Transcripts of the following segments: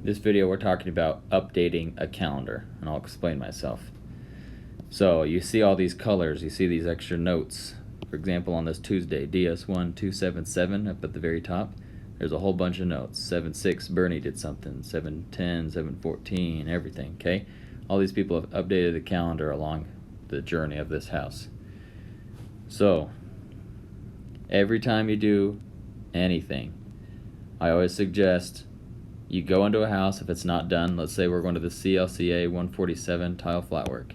This video we're talking about updating a calendar, and I'll explain myself. So you see all these colors, you see these extra notes. For example, on this Tuesday, DS1277 up at the very top, there's a whole bunch of notes. 7/6, Bernie did something, 7/10, 7/14, everything, okay? All these people have updated the calendar along the journey of this house. So, every time you do anything, I always suggest you go into a house if it's not done. Let's say we're going to the CLCA 147 tile flatwork.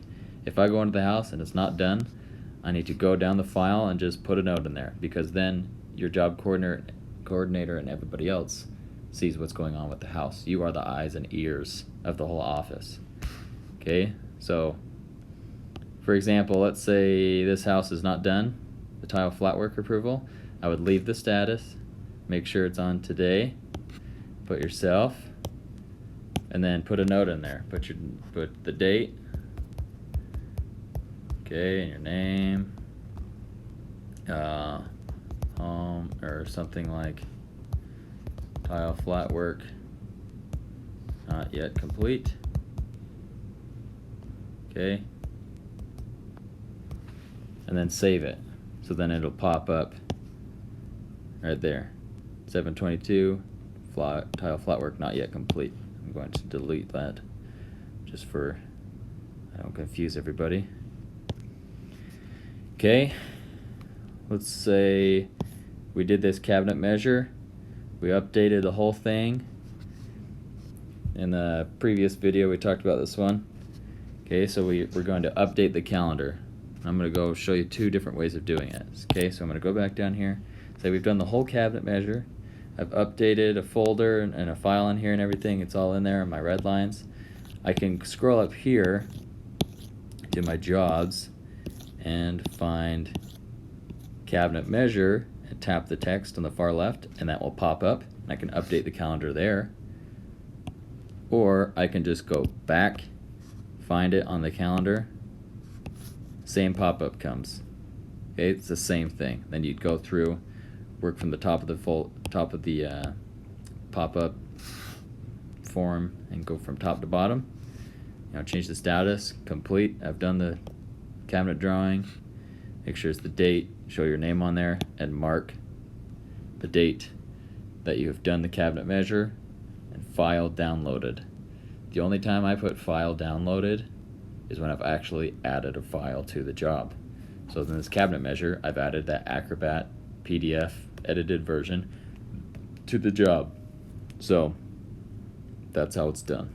If I go into the house and it's not done, I need to go down the file and just put a note in there, because then your job coordinator and everybody else sees what's going on with the house. You are the eyes and ears of the whole office. Okay, so for example, let's say this house is not done, the tile flatwork approval. I would leave the status, make sure it's on today, put yourself, and then put a note in there. Put the date, okay, and your name, home, or something like tile flatwork not yet complete. Okay, and then save it. So then it'll pop up right there. 7/22, tile flatwork not yet complete. I'm going to delete that just for I don't confuse everybody. Okay, let's say we did this cabinet measure. We updated the whole thing. In the previous video we talked about this one. Okay, so we're going to update the calendar. I'm going to go show you two different ways of doing it. Okay, so I'm going to go back down here. Say we've done the whole cabinet measure. I've updated a folder and a file in here and everything. It's all in there in my red lines. I can scroll up here to my jobs and find cabinet measure and tap the text on the far left, and that will pop up, and I can update the calendar there. Or I can just go back, find it on the calendar, same pop-up comes. Okay, it's the same thing. Then you'd go through, work from the top of the pop-up form and go from top to bottom. Change the status, complete. I've done the cabinet drawing. Make sure it's the date, show your name on there, and mark the date that you have done the cabinet measure, and file downloaded. The only time I put file downloaded is when I've actually added a file to the job. So in this cabinet measure, I've added that Acrobat PDF edited version to the job. So that's how it's done.